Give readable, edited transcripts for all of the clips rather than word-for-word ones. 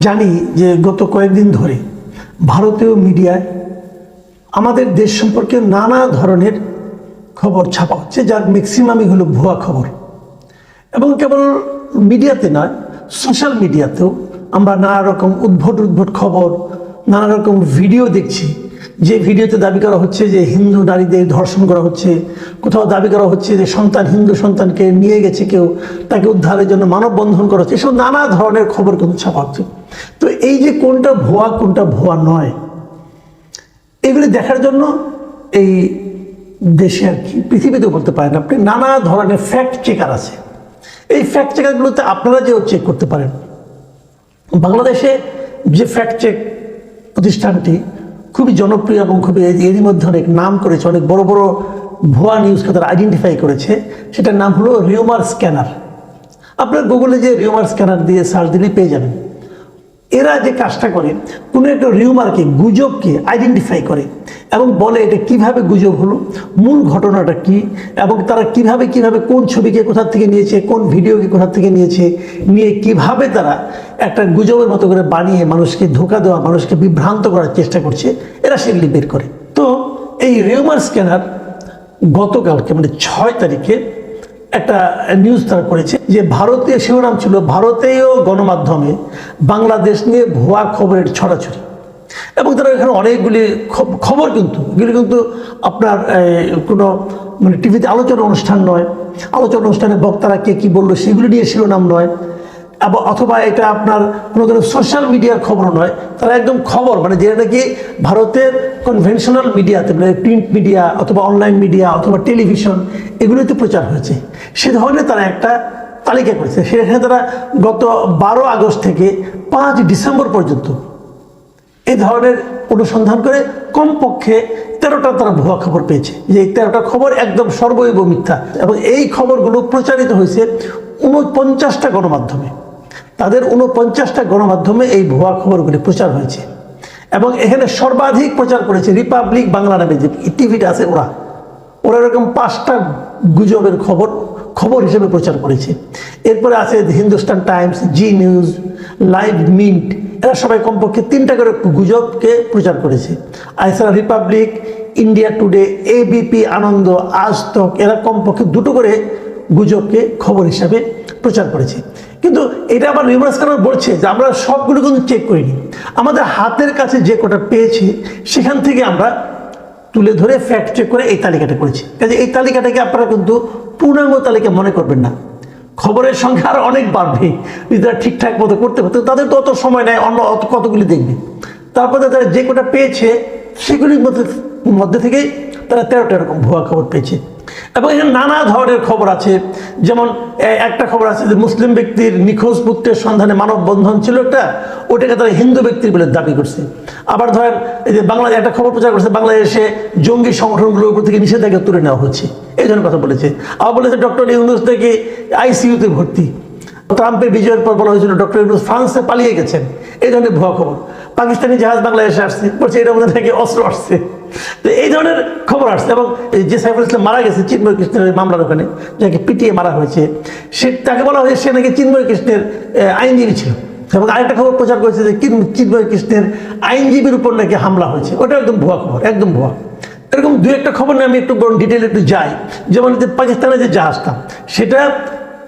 জানি যে গত কয়েকদিন ধরে ভারতীয় মিডিয়ায় আমাদের দেশ সম্পর্কে নানা ধরনের খবর ছাপা হচ্ছে, যার ম্যাক্সিমামই হলো ভুয়া খবর। এবং কেবল মিডিয়াতে নয়, সোশ্যাল মিডিয়াতেও আমরা নানা রকম উদ্ভট খবর, নানা রকম ভিডিও দেখছি, যে ভিডিওতে দাবি করা হচ্ছে যে হিন্দু নারীদের ধর্ষণ করা হচ্ছে, কোথাও দাবি করা হচ্ছে যে হিন্দু সন্তানকে নিয়ে গেছে কেউ, তাকে উদ্ধারের জন্য মানববন্ধন করা হচ্ছে। এসব নানা ধরনের খবর কিন্তু ছাপা হচ্ছে। তো এই যে কোনটা ভুয়া নয়, এগুলি দেখার জন্য এই দেশে আর কি পৃথিবীতেও বলতে পারেন আপনি নানা ধরনের ফ্যাক্ট চেকার আছে। এই ফ্যাক্ট চেকারগুলোতে আপনারা যেও চেক করতে পারেন। বাংলাদেশে যে ফ্যাক্ট চেক প্রতিষ্ঠানটি খুবই জনপ্রিয় এবং খুবই এরই মধ্যে অনেক নাম করেছে, অনেক বড় বড় ভুয়া নিউজকে তারা আইডেন্টিফাই করেছে, সেটার নাম হলো রিউমার স্ক্যানার। আপনার গুগলে যে রিউমার স্ক্যানার দিয়ে সার্চ দিলে পেয়ে যাবেন। এরা যে কাজটা করে, কোনো একটা রিউমারকে, গুজবকে আইডেন্টিফাই করে এবং বলে এটা কিভাবে গুজব হলো, মূল ঘটনাটা কি, এবং তারা কিভাবে কোন ছবিকে কোথা থেকে নিয়েছে, কোন ভিডিওকে কোথা থেকে নিয়ে কিভাবে তারা একটা গুজবের মতো করে বানিয়ে মানুষকে ধোঁকা দেওয়া, মানুষকে বিভ্রান্ত করার চেষ্টা করছে, এরা সেগুলি বের করে। তো এই রিউমার স্ক্যানার গতকালকে মানে 6 তারিখে একটা নিউজ তারা করেছে যে ভারতীয় শিরোনাম ছিল ভারতীয় গণমাধ্যমে বাংলাদেশ নিয়ে ভুয়া খবরের ছড়াছড়ি। এবং তারা এখানে অনেকগুলি খবর এগুলি কিন্তু আপনার কোনো মানে টিভিতে আলোচনা অনুষ্ঠান নয়, আলোচনা অনুষ্ঠানে বক্তারা কে কী বললো সেগুলি নিয়ে শিরোনাম নয়, অথবা এটা আপনার কোনো সোশ্যাল মিডিয়ার খবরও নয়। তারা একদম খবর মানে যেটা নাকি ভারতের কনভেনশনাল মিডিয়াতে, মানে প্রিন্ট মিডিয়া অথবা অনলাইন মিডিয়া অথবা টেলিভিশন, এগুলোতে প্রচার হয়েছে, সে ধরনের তারা একটা তালিকা করেছে। সেখানে তারা গত 12 আগস্ট থেকে 5 ডিসেম্বর পর্যন্ত এই ধরনের অনুসন্ধান করে কমপক্ষে 13টা তারা ভুয়া খবর পেয়েছে, যে এই 13টা খবর একদম সর্বৈব মিথ্যা। এবং এই খবরগুলো প্রচারিত হয়েছে 49টা গণমাধ্যমে। তাদের 49টা গণমাধ্যমে এই ভুয়া খবরগুলি প্রচার হয়েছে। এবং এখানে সর্বাধিক প্রচার করেছে রিপাবলিক বাংলা নামে যে টিভিটা আছে, ওরা এরকম 5টা গুজবের খবর হিসেবে প্রচার করেছে। এরপরে আছে হিন্দুস্তান টাইমস, জি নিউজ, লাইভ মিন্ট, এরা সবাই কমপক্ষে 3টা করে গুজবকে প্রচার করেছে। এছাড়া রিপাবলিক, ইন্ডিয়া টুডে, এবিপি আনন্দ, আজ তক, এরা কমপক্ষে 2টো করে গুজবকে খবর হিসাবে প্রচার করেছে। কিন্তু এটা আবার রিউমার স্ক্যানার বলছে যে আমরা সবগুলো কিন্তু চেক করিনি, আমাদের হাতের কাছে যে কটা পেয়েছি সেখান থেকে আমরা তুলে ধরে ফ্যাক্ট চেক করে এই তালিকাটা করেছি। কাজে এই তালিকাটাকে আপনারা কিন্তু পূর্ণাঙ্গ তালিকা মনে করবেন না। খবরের সংখ্যা আরও অনেক বাড়বে যদি তারা ঠিকঠাক মতো করতে পারতো। তাদের তো অত সময় নেয়, অন্য কতগুলি দেখবে। তারপরে তারা যে কটা পেয়েছে সেগুলির মধ্যে থেকেই তারা 13টা এরকম ভুয়া খবর পেয়েছে। এবং এখানে নানা ধরনের খবর আছে। যেমন একটা খবর আছে যে মুসলিম ব্যক্তির নিখোঁজ পুত্রের সন্ধানে মানববন্ধন ছিল একটা, ওটাকে তারা হিন্দু ব্যক্তির বলে দাবি করছে। আবার ধরেন এই যে একটা খবর প্রচার করছে বাংলাদেশে জঙ্গি সংগঠনগুলোর উপর থেকে নিষেধাজ্ঞা তুলে নেওয়া হচ্ছে, এই ধরনের কথা বলেছে। আবার বলেছে ডক্টর ইউনূস থেকে আইসিইউতে ভর্তি। ট্রাম্পের বিজয়ের পর বলা হয়েছিল ডক্টর ইউনূস ফ্রান্সে পালিয়ে গেছেন, এই ধরনের ভুয়া খবর। পাকিস্তানি জাহাজ বাংলাদেশে আসছে, বলছে এটার মধ্যে থেকে অস্ত্র আসছে। তো এই ধরনের খবর আসছে। এবং যে সাইফুল ইসলাম মারা গেছে চিন্ময় কৃষ্ণের মামলার ওখানে, যাকে পিটিয়ে মারা হয়েছে, তাকে বলা হয়েছে সে নাকি চিন্ময় কৃষ্ণের আইনজীবী ছিল। এবং আরেকটা খবর প্রচার করেছে যে চিন্ময় কৃষ্ণের আইনজীবীর উপর নাকি হামলা হয়েছে, ওটা একদম ভুয়া খবর, একদম ভুয়া। এরকম 2-1টা খবর নিয়ে আমি একটু বরং ডিটেলে একটু যাই। যেমন যে পাকিস্তানের যে জাহাজটা, সেটা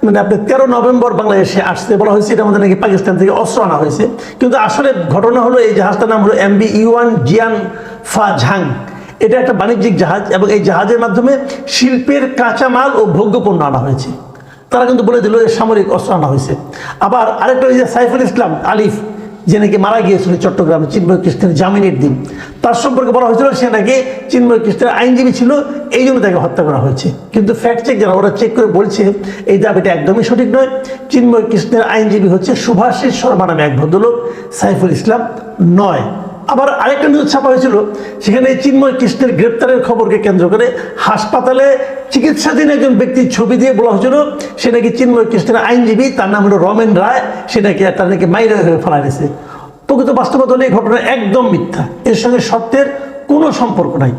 মানে আপনার 13 নভেম্বর বাংলাদেশে আসছে, বলা হয়েছে এটা আমাদের নাকি পাকিস্তান থেকে অস্ত্র আনা হয়েছে। কিন্তু আসলে ঘটনা হলো এই জাহাজটার নাম হলো MV ইউয়ান জিয়ান ফা ঝাং। এটা একটা বাণিজ্যিক জাহাজ এবং এই জাহাজের মাধ্যমে শিল্পের কাঁচামাল ও ভোগ্যপণ্য আনা হয়েছে। তারা কিন্তু বলে দিল যে সামরিক অস্ত্র আনা হয়েছে। আবার আরেকটা ওই যে সাইফুল ইসলাম আলিফ, যে নাকি মারা গিয়েছিল চট্টগ্রামে চিন্ময় কৃষ্ণের জামিনের দিন, তার সম্পর্কে বলা হয়েছিল সে নাকি চিন্ময় কৃষ্ণের আইনজীবী ছিল, এই জন্য তাকে হত্যা করা হয়েছে। কিন্তু ফ্যাক্ট চেক যারা, ওরা চেক করে বলছে এই দাবিটা একদমই সঠিক নয়। চিন্ময় কৃষ্ণের আইনজীবী হচ্ছে শুভাশিস শর্মা নামে এক ভদ্রলোক, সাইফুল ইসলাম নয়। আবার আরেকটা নিউজ ছাপা হয়েছিল, সেখানে চিন্ময় কৃষ্ণের গ্রেপ্তারের খবরকে কেন্দ্র করে হাসপাতালে চিকিৎসাধীন একজন ব্যক্তির ছবি দিয়ে বলা হয়েছিল সে নাকি চিন্ময় কৃষ্ণের আইনজীবী, তার নাম হলো রমেন রায়, সে নাকি তার নাকি মাইরে ফেলা গেছে। প্রকৃত বাস্তবতা হলে এই ঘটনা একদম মিথ্যা, এর সঙ্গে সত্যের কোনো সম্পর্ক নাই।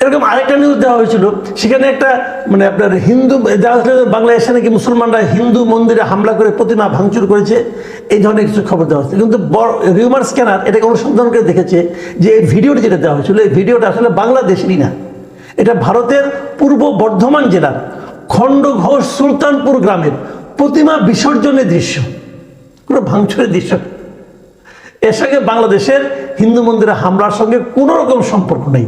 এরকম আরেকটা নিউজ দেওয়া হয়েছিল, সেখানে একটা মানে আপনার হিন্দু দেওয়া হয়েছিল বাংলাদেশে নাকি মুসলমানরা হিন্দু মন্দিরে হামলা করে প্রতিমা ভাঙচুর করেছে, এই ধরনের কিছু খবর দেওয়া হয়েছিল। কিন্তু রিউমার স্ক্যানার এটাকে অনুসন্ধান করে দেখেছে যে এই ভিডিওটি যেটা দেওয়া হয়েছিল, এই ভিডিওটা আসলে বাংলাদেশেরই না, এটা ভারতের পূর্ব বর্ধমান জেলার খণ্ডঘোষ সুলতানপুর গ্রামের প্রতিমা বিসর্জনের দৃশ্য, কোনো ভাঙচুরের দৃশ্য। এর সঙ্গে বাংলাদেশের হিন্দু মন্দিরে হামলার সঙ্গে কোনো রকম সম্পর্ক নেই।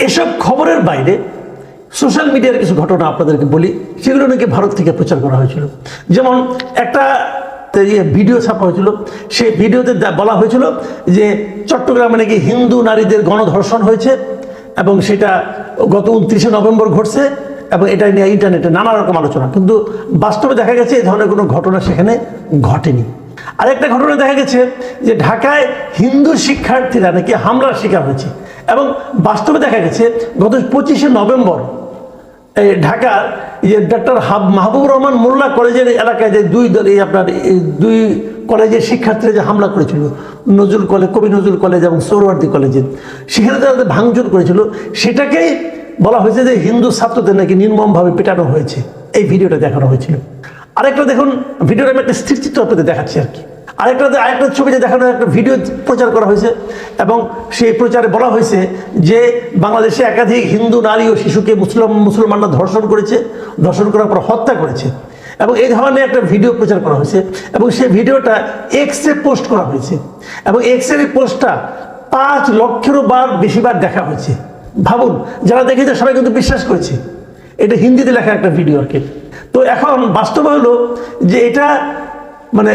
এসব খবরের বাইরে সোশ্যাল মিডিয়ার কিছু ঘটনা আপনাদেরকে বলি, সেগুলো নাকি ভারত থেকে প্রচার করা হয়েছিল। যেমন একটা ভিডিও ছাপা হয়েছিল, সেই ভিডিওতে বলা হয়েছিল যে চট্টগ্রামে নাকি হিন্দু নারীদের গণধর্ষণ হয়েছে এবং সেটা গত 29শে নভেম্বর ঘটছে, এবং এটা নিয়ে ইন্টারনেটে নানা রকম আলোচনা। কিন্তু বাস্তবে দেখা গেছে এই ধরনের কোনো ঘটনা সেখানে ঘটেনি। আরেকটা ঘটনা দেখা গেছে যে ঢাকায় হিন্দু শিক্ষার্থীরা নাকি হামলার শিকার হয়েছে, এবং বাস্তবে দেখা গেছে গত 25শে নভেম্বর ঢাকার যে ডক্টর মাহবুবুর রহমান মোল্লা কলেজের এলাকায় যে দুই কলেজের শিক্ষার্থীরা যে হামলা করেছিল, নজরুল কলেজ, কবি নজরুল কলেজ এবং সৌরওয়ার্দী কলেজে, সেখানে তারা ভাঙচুর করেছিল, সেটাকেই বলা হয়েছে যে হিন্দু ছাত্রদের নাকি নির্মমভাবে পেটানো হয়েছে। এই ভিডিওটা দেখানো হয়েছিল। আরেকটা দেখুন, ভিডিওটা আমি একটা স্থিরচিত্র আপনাদের দেখাচ্ছি আর কি। আরেকটা ছবিতে দেখানো একটা ভিডিও প্রচার করা হয়েছে, এবং সেই প্রচারে বলা হয়েছে যে বাংলাদেশে একাধিক হিন্দু নারী ও শিশুকে মুসলমানরা ধর্ষণ করেছে, ধর্ষণ করার পর হত্যা করেছে, এবং এই ধরনের একটা ভিডিও প্রচার করা হয়েছে, এবং সেই ভিডিওটা এক্সে পোস্ট করা হয়েছে, এবং এক্সের এই পোস্টটা 5 লক্ষেরও বেশিবার দেখা হয়েছে। ভাবুন, যারা দেখেছে সবাই কিন্তু বিশ্বাস করেছে এটা হিন্দিতে লেখা একটা ভিডিও আর কি। তো এখন বাস্তব হলো যে এটা মানে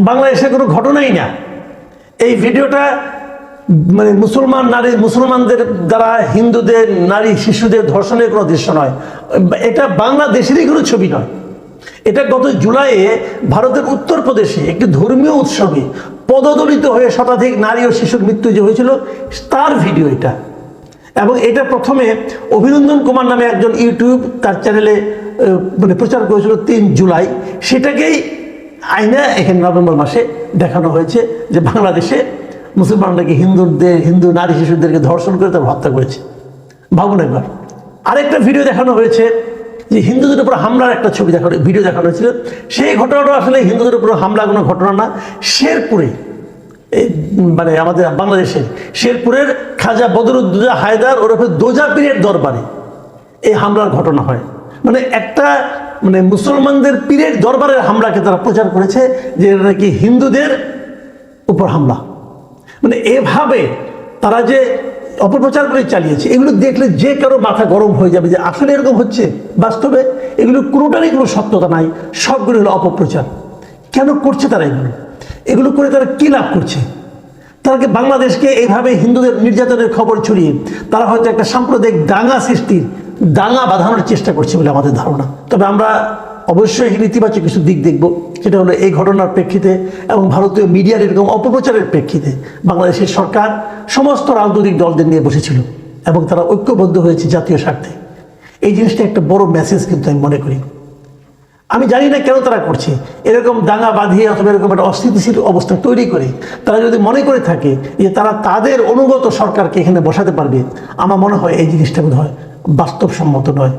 বাংলাদেশে কোনো ঘটনাই না। এই ভিডিওটা মানে মুসলমানদের দ্বারা হিন্দুদের নারী শিশুদের ধর্ষণের কোনো দৃশ্য নয়, এটা বাংলাদেশেরই কোনো ছবি নয়। এটা গত জুলাইয়ে ভারতের উত্তরপ্রদেশে একটি ধর্মীয় উৎসবে পদদলিত হয়ে শতাধিক নারী ও শিশুর মৃত্যু যে হয়েছিল তার ভিডিও এটা। এবং এটা প্রথমে অভিনন্দন কুমার নামে একজন ইউটিউব তার চ্যানেলে মানে প্রচার করেছিল 3 জুলাই, সেটাকেই আইনা এখানে নভেম্বর মাসে দেখানো হয়েছে যে বাংলাদেশে মুসলমান নাকি হিন্দু নারী শিশুদেরকে ধর্ষণ করে তার হত্যা করেছে। ভাবুন একবার। আরেকটা ভিডিও দেখানো হয়েছে যে হিন্দুদের উপর হামলার একটা ভিডিও দেখানো হয়েছিল। সেই ঘটনাটা আসলে হিন্দুদের উপর হামলা কোনো ঘটনা না, শেরপুরে মানে আমাদের বাংলাদেশের শেরপুরের খাজা বদরুদ্দোজা হায়দার ওরফে দোজা পীরের দরবারে এই হামলার ঘটনা হয়। মানে একটা মানে মুসলমানদের পীরের দরবারের হামলাকে তারা প্রচার করেছে যে এটা নাকি হিন্দুদের উপর হামলা। মানে এভাবে তারা যে অপপ্রচার করে চালিয়েছে, এগুলো দেখলে যে কারো মাথা গরম হয়ে যাবে যে আসলে এরকম হচ্ছে। বাস্তবে এগুলো কোনোটারই কোনো সত্যতা নাই, সবগুলো হলো অপপ্রচার। কেন করছে তারা এগুলো করে তারা কী লাভ করছে? তারা কি বাংলাদেশকে এইভাবে হিন্দুদের নির্যাতনের খবর ছড়িয়ে তারা হয়তো একটা সাম্প্রদায়িক দাঙ্গা বাঁধানোর চেষ্টা করছে বলে আমাদের ধারণা। তবে আমরা অবশ্যই নেতিবাচক কিছু দিক দেখব, সেটা হলো এই ঘটনার প্রেক্ষিতে এবং ভারতীয় মিডিয়ার এরকম অপপ্রচারের প্রেক্ষিতে বাংলাদেশের সরকার সমস্ত রাজনৈতিক দলদের নিয়ে বসেছিল এবং তারা ঐক্যবদ্ধ হয়েছে জাতীয় স্বার্থে। এই জিনিসটা একটা বড় মেসেজ কিন্তু আমি মনে করি। আমি জানি না কেন তারা করছে এরকম দাঙ্গা বাঁধিয়ে অথবা এরকম একটা অস্থিতিশীল অবস্থা তৈরি করে। তারা যদি মনে করে থাকে যে তারা তাদের অনুগত সরকারকে এখানে বসাতে পারবে, আমার মনে হয় এই জিনিসটা বোধহয় বাস্তবসম্মত নয়।